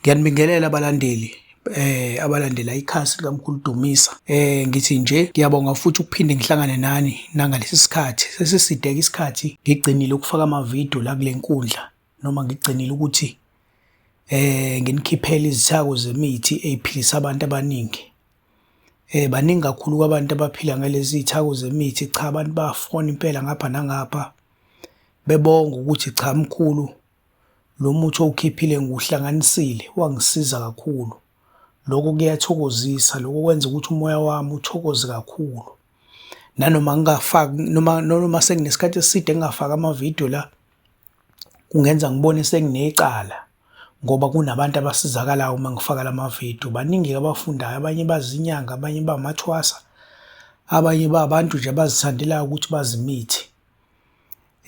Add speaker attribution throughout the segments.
Speaker 1: Ngiyanibingelela abalandela ikhasi likamkhulu Dumisa. Ngithi nje ngiyabonga futhi ukuphinde ngihlangane nani nangalesi sikhathi. Sesiside-ke isikhathi ngigcinile ukufaka amavidiyo la kule nkundla, noma ngigcinile ukuthi nginikhiphele izithako zemithi ey'philisa abantu abaningi. Baningi kakhulu abantu abaphila ngalezi zithako zemithi. Cha, abantu bayafona impela ngapha nangapha, bebonga ukuthi cha mkhulu, lo muthi owukhiphile ngiwuhlanganisile wangisiza kakhulu. Lokho kuyathokozisa, lokho kwenza ukuthi umoya wami uthokoze kakhulu. Nanoma ngingafaki noma senginesikhathi eside ngingafaki amavidiyo la, kungenza ngibone senginecala ngoba kunabantu abasizakalayo uma ngifaka la mavidiyo. Baningi abafundayo, abanye bazinyanga, abanye bamathwasa, abanye babantu nje abazithandelayo ukuthi bazimithi.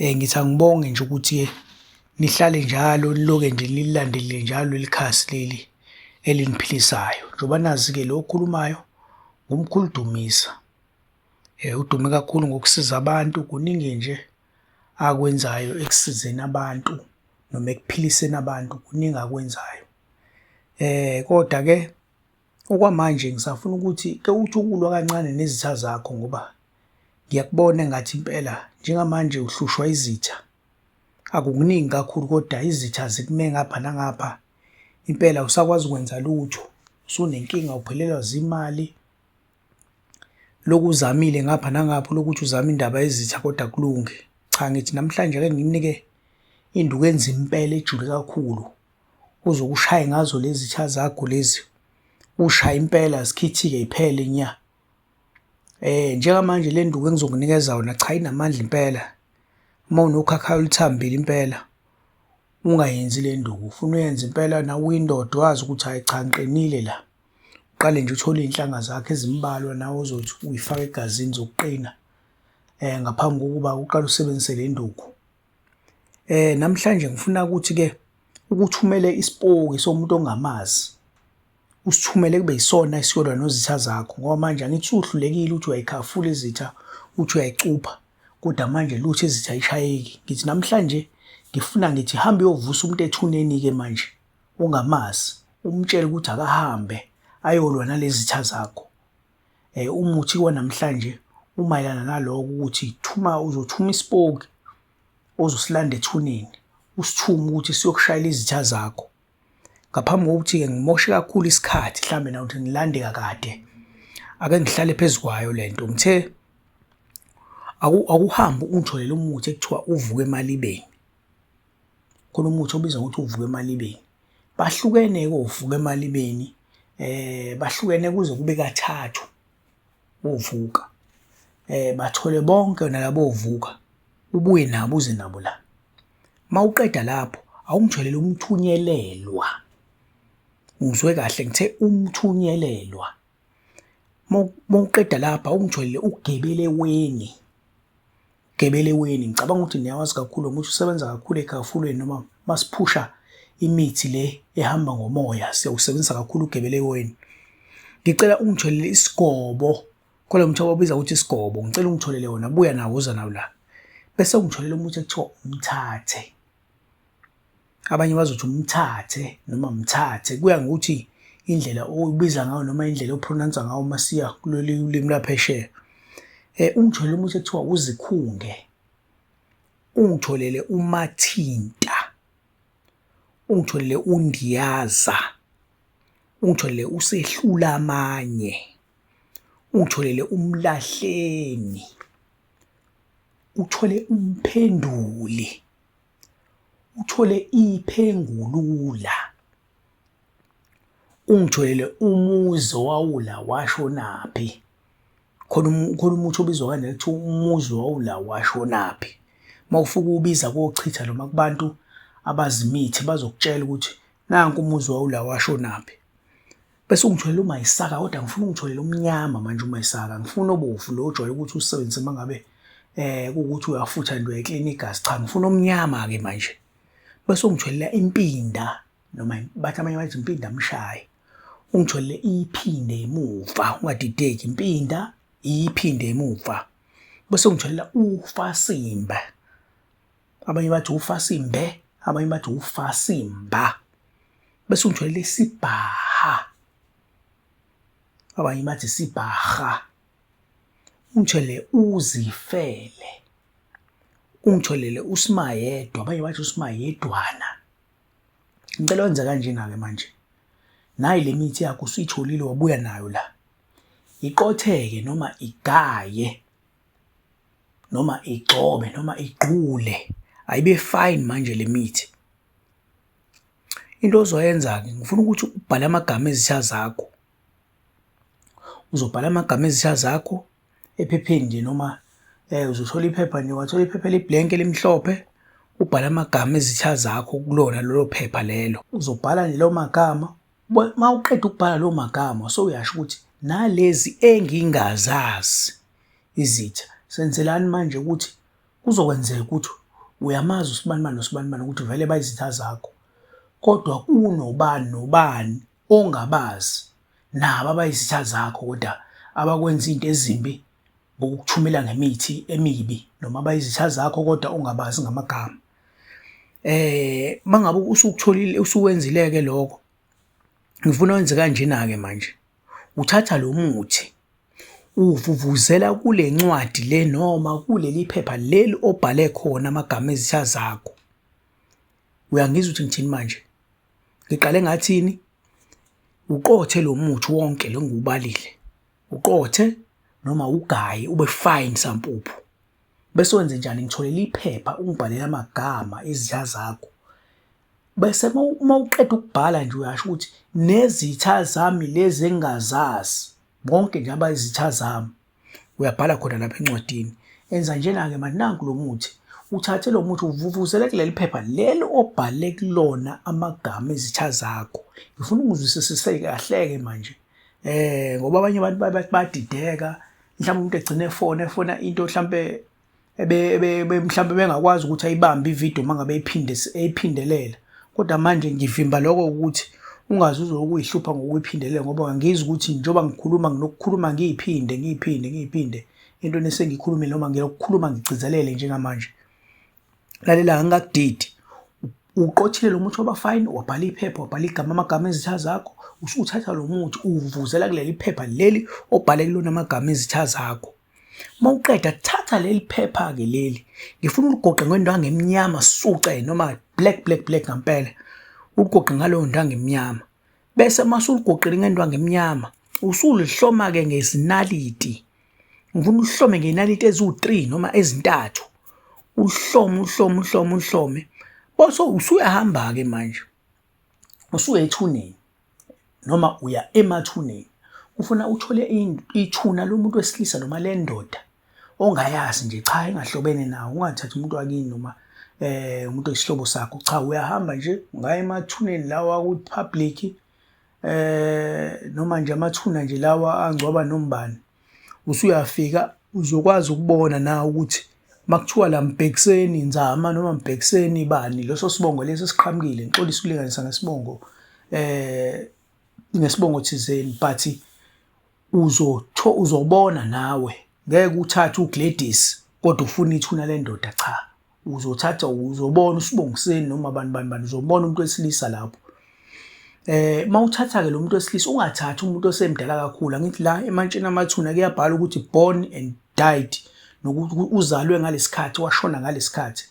Speaker 1: Ngithi angibonge nje ukuthi-ke nihlale njalo niloke nje nililandelile njalo leli khasi leli eliniphilisayo. Njengoba nazi-ke lo okhulumayo ngumkhulu Dumisa. Udume kakhulu ngokusiza abantu, kuningi nje akwenzayo ekusizeni abantu noma ekuphiliseni abantu, kuningi akwenzayo. Kodwa-ke okwamanje ngisafuna ukuthi uthi ukulwa kancane nezitha zakho, ngoba ngiyakubona engathi impela njengamanje uhlushwa izitha. Akukuningi kakhulu kodwa izitha zikume ngapha nangapha. Impela awusakwazi ukwenza lutho, usunenkinga, uphelelwa zimali. Lokhu uzamile ngapha nangapha, lokuthi uzama indaba yezitha kodwa kulunge. Cha, ngithi namhlanje ake nginike induku enzima impela ejule kakhulu, uzokushaye ngazo lezi zitha zakho lezi, ushaye impela zikhithike iphele nya. Njengamanje le nduku engizokunikeza yona, cha inamandla impela. Uma unokhakhayi oluthambile impela ungayenzi le nduku, ufuna uyenze impela nawe uyindoda wazi ukuthi hayi cha ngiqinile la. Uqale nje uthole iy'nhlanga zakho ezimbalwa nawe ozothi uyifake egazini zokuqina ngaphambi kokuba uqale usebenzise le nduku. Namhlanje ngifuna ukuthi-ke ukuthumele isipoki somuntu ongamazi, usithumele kube yisona esiyolwa nozitha zakho, ngoba manje angithi uhlulekile uthi uyayikhafula izitha, uthi uyayicupha, kodwa manje lutho izitha ayishayeki. Ngithi namhlanje ngifuna ngithi hambe uyovusa umuntu ethuneni-ke manje ongamazi, umtshele ukuthi akahambe ayolwa nalezi zitha zakho. Umuthi wanamhlanje umayelana naloko ukuthi uzothuma isipoki ozosilanda ethuneni, usithume ukuthi siyokushayela izitha zakho. Ngaphambi kokuthi-ke ngimoshe kakhulu isikhathi, mhlambe nawuthi ngilande kakade, ake ngihlale phezu kwayo le nto. Ngithe akuhambe ungitholele umuthi ekuthiwa uvuka emalibeni. Khona umuthi obizwa ngokuthi uvuka emalibeni. Bahlukene-ke ovuka emalibeni, bahlukene kuze kube kathathu ovuka. Bathole bonke nalabo ovuka, ubuye nabo uze nabo la. Mawuqeda lapho awungitholele umthunyelelwa. Ngizwe kahle, ngithe umthunyelelwa. Mawuqeda lapha awungitholele ugebeleweni. Ugebeleweni ngicabanga ukuthi niyawazi kakhulu umuthi, usebenza kakhulu ekhafulweni noma masiphusha imithi le ehamba ngomoya, siyawusebenzisa kakhulu ugebeleweni. Ngicela ungitholele isigobo, khona umuthi ababiza ukuthi isigobo, ngicela ungitholele wona, buya nawo uza nawo la. Bese ungitholele umuthi ekuthiwa umthathe. Abanye bazothi umthathe noma mthathe, kuya ngokuthi indlela oyibiza ngayo noma indlela opronounce ngayo uma siya kuleli ulimi laphesheya. Ungitholele umuthi ekuthiwa uzikhunge, ungitholele umathinta, ungitholele undiyaza, ungitholele usehlula amanye, ungitholele umlahleni, uthole umphenduli, uthole iphengulula, ungitholele umuzi owawula washonaphi. Khona umuthi obizwa kanjalo kuthiwa umuzi wawula washonaphi. Mawufika ubiza kochitha noma kubantu abazimithi bazokutshela ukuthi nanku umuzi wawula washonaphi. Bese ungitholele umayisaka, kodwa ngifuna ungitholele umnyama manje umayisaka. Ngifuna obovu lo ojwayele ukuthi usebenzise mangabe kuwukuthi uyafutha nje uyakline igazi. Cha, ngifuna omnyama-ke manje. Bese ungitholela impinda, noma bathi abanye bathi impinda mshayi. Ungitholele iphinde emuva, ungadideki, impinda iphinde emuva. Bese ungitholela ufasimba. Abanye bathi ufasimbe, abanye bathi ufasimba. bese ungitholele isibhaha, abanye bathi isibhaha, ungitholele uzifele, ungitholele usimayedwa, abanye bathi usimayedwana. Ngicela wenze kanjena-ke manje, nayi le mithi yakho usuyitholile wabuya nayo la, iqotheke noma igaye noma igcobe noma igqule, ayibe fine manje le mithi. Into ozoyenza-ke ngifuna ukuthi ubhale amagama ezitha zakho, uzobhala amagama ezitha zakho ephepheni nje noma uzothola iphepha nje, wathola iphepha elibhenki elimhlophe, ubhale amagama ezitha zakho kulona lolo phepha lelo. Uzobhala nje lawo magama, uma uqeda ukubhala lawo magama sowuyasho ukuthi nalezi engingazazi izitha. Senzelani manje ukuthi kuzokwenzeka ukuthi uyamazi usibanibani nosibanibani ukuthi vele bayizitha zakho, kodwa kunobani nobani ongabazi nabo abayizitha zakho kodwa abakwenza into ezimbi ngokukuthumela ngemithi emibi, noma abayizitha zakho kodwa ongabazi ngamagama. Mangabe usukutholile usuwenzile-ke lokho, ngifuna wenze kanjena-ke manje, uthatha lo muthi uvuvuzela kule ncwadi le noma kuleli phepha leli obhale khona amagama ezitha zakho. Uyangizwa ukuthi ngithini manje? Ngiqale ngathini? Uqothe lo muthi wonke lo ngiwubalile, uqothe noma ugaye ube fine sampuphu, bese wenze njani? Ngitholele iphepha ungibhalele amagama ezitha zakho, bese uma uqeda ukubhala nje uyasho ukuthi nezitha zami lezi engingazazi, bonke nje abayizitha zami, uyabhala khona lapha encwadini. Enza njena-ke manje, nanku lo muthi, uthathe lo muthi uvuvuzele kuleli phepha leli obhale kulona amagama ezitha zakho. Ngifuna ungizwisise kahle-ke manje, ngoba abanye abantu bayadideka, mhlawumbe umuntu egcine efona into mhlampe mhlampe bengakwazi ukuthi ayibambe ividiyo uma ngabe eyiphindelela. Kodwa manje ngivimba lokho ukuthi ungaze uzokuyihlupha ngokuyiphindelela, ngoba ngizwa ukuthi njengoba ngikhuluma nginokukhuluma ngiyiphinde into nesengiyikhulumile noma ngiyokukhuluma ngigcizelele njengamanje. Lalela, ngingakudidi. Uqothile lo muthi waba fine, wabhala iphepha, wabhala amagama ezitha zakho, usuthatha lo muthi uvuvuzela kuleli phepha leli obhale kulona amagama ezitha zakho. Mawuqeda thatha leli phepha-ke leli, ngifuna uligoqe ngendwangu emnyama suce noma black ngampela, uligoqe ngaloyo ndwangu emnyama. Bese masuligoqile ngendwangu emnyama usulihloma-ke ngezinaliti. Ngifuna ulihlome ngey'naliti eziwu-3 noma ezi3, ulihlome bese usuyahamba-ke manje, usuya ethuneni noma uya emathuneni. Ufuna uthole ithuna lomuntu wesilisa noma lendoda ongayazi nje, cha engahlobene nawo, ungathathi umuntu wakini noma umuntu oyisihlobo sakho, cha, uyahamba nje ungaya emathuneni lawa ku-public, noma nje amathuna nje lawa angcwaba nombani. Usuyafika uzokwazi ukubona nawe ukuthi makuthiwa la Mbhekiseni Nzama noma Mbhekiseni bani, leso sibongo leso siqhamukile, ngixolisa ukulinganisa ngesibongo thizeni, but uzobona nawe. Ngeke uthathe uGladys kodwa ufuna ithuna lendoda, cha, uzobona uSibongiseni noma bani, uzobona umuntu wesilisa lapho. Mawuthatha-ke lo muntu wesilisa, ungathathi umuntu osemdala kakhulu. Angithi la emantsheni amathuna kuyabhala ukuthi born and died, nokuthi uzalwe ngalesikhathi, washona ngalesikhathi.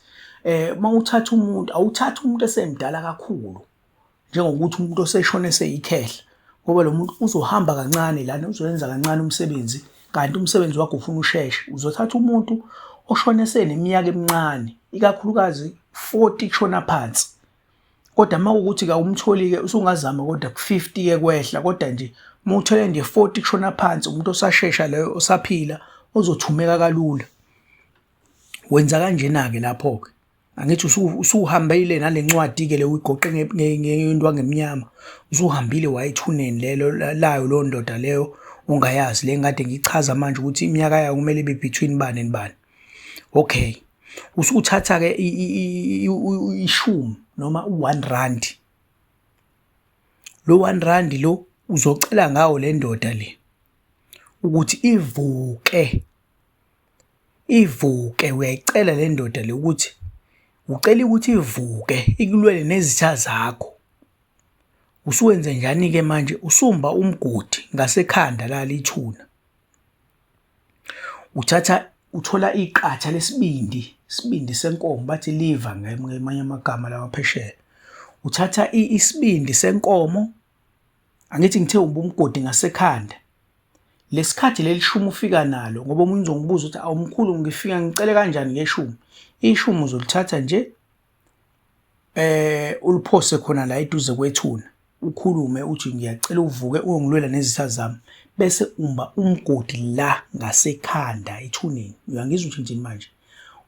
Speaker 1: Mawuthatha umuntu, awuthathi umuntu esemdala kakhulu njengokuthi umuntu oseshona eseyikhehla, ngoba lo muntu uzohamba kancane lana, uzoyenza kancane umsebenzi, kanti umsebenzi wakho ufuna usheshe. Uzothatha umuntu oshona eseneminyaka emincane, ikakhulukazi 40 kushona phansi. Kodwa mawukuthi umtholi-ke usungazama kodwa ku-50-ke kwehla, kodwa nje mawuthole nje 40 kushona phansi, umuntu osashesha leyo, osaphila, ozothumeka kalula. Wenza kanjena-ke lapho-ke, angithi usuhambile nale ncwadi-ke le uyigoqe ngendwangu emnyama, usuhambile wayethuneni lelo layo leyo ndoda leyo ongayazi, le ngade ngichaza manje ukuthi iminyaka yayo kumele ibe between bani nobani. Okay, usuthatha-ke ishumi noma u-R1. Lo R1 lo uzocela ngawo le ndoda le ukuthi ivuke, uyayicela le ndoda le ukuthi ucela ukuthi ivuke ikulwele nezitha zakho. Usuwenze njani-ke manje? Usumba umgodi ngasekhanda lala ithuna. Uthola iqatha lesibindi, isibindi senkomo, bathi liver ngamanye amagama lawa phesheya. Uthatha isibindi senkomo, angithi ngithe umba umgodi ngasekhanda. Lesikhathi leli shumi ufika nalo, ngoba omunye uzongibuza ukuthi awumkhulu ngifika ngicele kanjani ngeshumi. Ishumi uzolithatha nje uliphose khona la eduze kwethuna, ukhulume uthi ngiyacela uvuke uyongilwela nezitha zami, bese umba umgodi la ngasekhanda ethuneni. Uyangizwa ukuthi ngithini manje?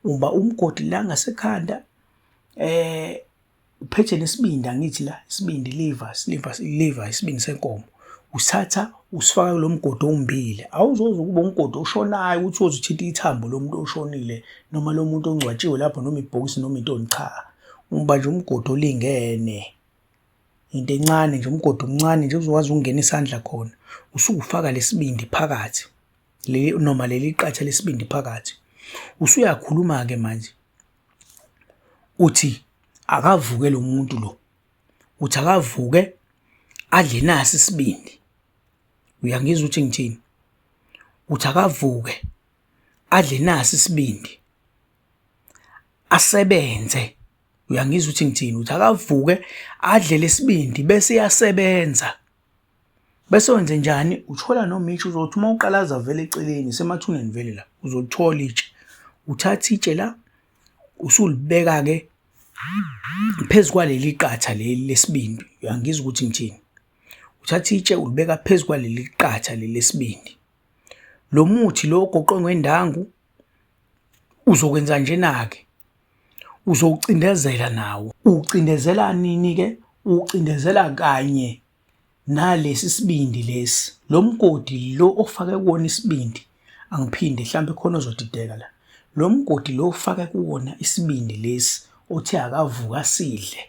Speaker 1: Umba umgodi la ngasekhanda, uphethe nesibindi, angithi la isibindi liver, isibindi senkomo. Usithatha usifaka kulo mgodi ombili. Awuzoze ukuba umgodi oshonayo ukuthi uze uthinta ithambo lomuntu oshonile noma lo muntu ongcwatshiwe lapho noma ibhokisi noma intoni, cha. Umba nje umgodi olingene, into encane nje, umgodi omncane nje uzokwazi ukungena isandla khona. Usufaka lesibindi phakathi, noma leli qatha lesibindi phakathi. Usuyakhuluma-ke manje uthi akavuke lo muntu lo, uthi akavuke adle nasi isibindi. Uyangizwa ukuthi ngithini? Uthi akavuke adle nasi isibindi asebenze. Uyangizwa ukuthi ngithini? Uthi akavuke adle lesibindi bese iyasebenza. Bese wenze njani? Uthola noma itshe, uzothi uma uqalaza vele eceleni semathuneni vele la uzolithola itshe. Uthatha itshe la usulibeka-ke phezu kwaleli qatha leli lesibindi. Uyangizwa ukuthi ngithini? Uthatha itshe ulibeka phezu kwaleli qatha leli lesibindi. Lo muthi lo ogoqwe ngendangu uzokwenza njena-ke, uzowucindezela nawo. Ucindezela nini-ke? Ucindezela kanye nalesi sibindi lesi, lo mgodi lo ofake kuwona isibindi. Angiphinde mhlambe khona ozodideka la. Lo mgodi lo ofake kuwona isibindi lesi othe akavuka asidle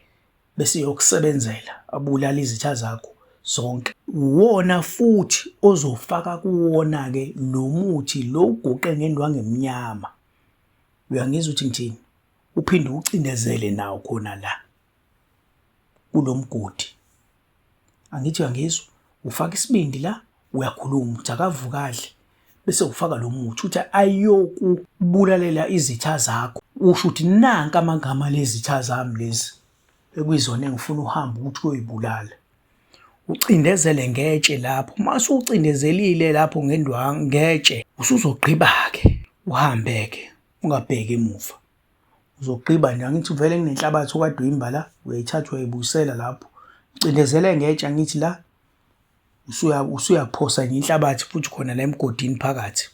Speaker 1: bese yokusebenzela abulala izitha zakho zonke. Uwona futhi ozofaka kuwona-ke lo muthi lo ugoqe ngendwangu emnyama. Uyangizwa ukuthi ngithini? Uphinde ucindezele nawo khona la kulo mgodi. Angithi uyangizwa? Ufaka isibindi la, uyakhuluma uthi akavuka adle bese ufaka lo muthi uthi ayokubulalela izitha zakho. Usho uthi nanka amagama lezitha zami lezi ekuyizona engifuna uhambe ukuthi uyoyibulala. Ucindezele ngetshe lapho. Mase ucindezelile lapho ngendwangu ngetshe, usuzogqiba-ke uhambe-ke ungabheki emuva. Uzogqiba nje, angithi vele kunenhlabathi okade uyimba la, uyayithatha uyayibuyisela lapho. Ucindezele ngetshe, angithi la usuyaphosa nje inhlabathi futhi khona la emgodini phakathi.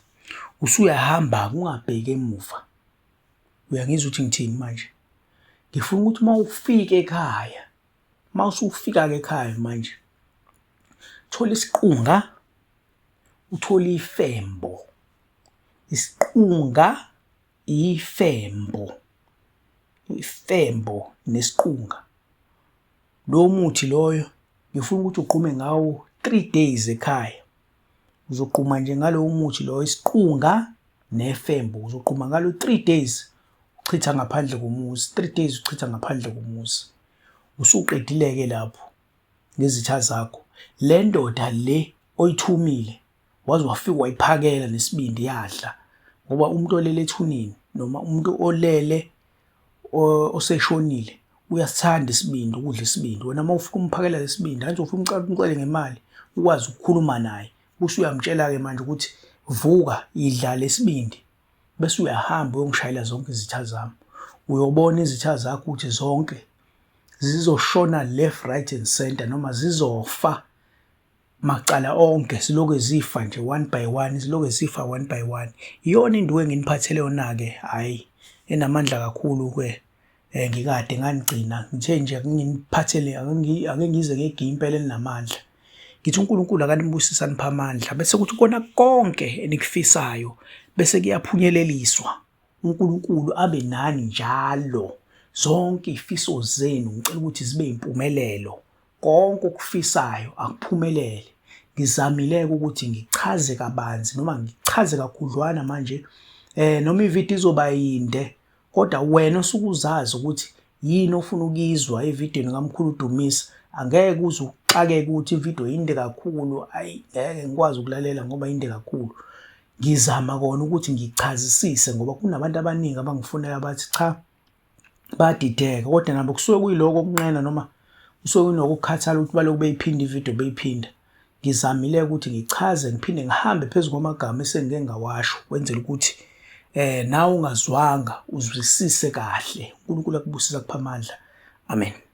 Speaker 1: Usuyahamba-ke ungabheki emuva. Uyangizwa ukuthi ngithini manje? Ngifuna ukuthi uma ufike ekhaya, uma usufika-ke ekhaya manje, thola isiqunga, uthole ifembo. Isiqunga, ifembo. Ifembo nesiqunga. Lo muthi loyo ngifuna ukuthi uqume ngawo 3 days ekhaya. Uzoquma nje ngalowo muthi loyo, isiqunga nefembo. Uzoquma ngalo 3 days uchitha ngaphandle komuzi. 3 days uchitha ngaphandle komuzi. Usuqedile-ke lapho ngezitha zakho. Le ndoda le oyithumile waze wafika wayiphakela nesibindi yadla, ngoba umuntu olele ethuneni noma umuntu olele oseshonile uyasithanda isibindi, ukudla isibindi. Wena uma ufika umphakela lesibindi, angithi ufika umcele ngemali ukwazi ukukhuluma naye, bese uyamtshela-ke manje ukuthi vuka idla lesibindi bese uyahamba uyongishayela zonke izitha zami. Uyobona izitha zakho ukuthi zonke zizoshona left, right and center, noma zizofa macala onke, siloke zifa nje one by one, siloke zifa one by one. Iyona induku enginiphathele yona-ke, hhayi enamandla kakhulu-ke. Ngikade nganigcina ngithe nje nginiphathele, ake ngize ngegime impela elinamandla. Ngithi uNkulunkulu akanibusisa nipha amandla bese kuthi kona konke enikufisayo bese kuyaphunyeleliswa. uNkulunkulu abe nani njalo. Zonke izifiso zenu ngicela ukuthi zibe impumelelo. Konke okufisayo akuphumelele. Ngizamileke ukuthi ngichaze kabanzi noma ngichaze kakhudlwana manje, noma ividiyo izoba yinde, kodwa wena usukuzazi ukuthi yini ofuna ukizwa evidiyweni kaMkhulu Dumisa. angeke uze uxakeke ukuthi ividiyo inde kakhulu, ayi ngeke ngikwazi ukulalela ngoba inde kakhulu. Ngizama kona ukuthi ngichazisise ngoba kunabantu abaningi abangifonela bathi cha, bayadideka, kodwa nabo kusuke kuyiloko okunqena noma kusuke kunokukhathala ukuthi balokhu beyiphinda ividiyo beyiphinda. Ngizamile ukuthi ngichaze ngiphinde ngihambe phezu kwamagama esengike ngawasho kwenzela ukuthi nawe ungazwanga uzwisise kahle. uNkulunkulu akubusise akuphe amandla. Amen.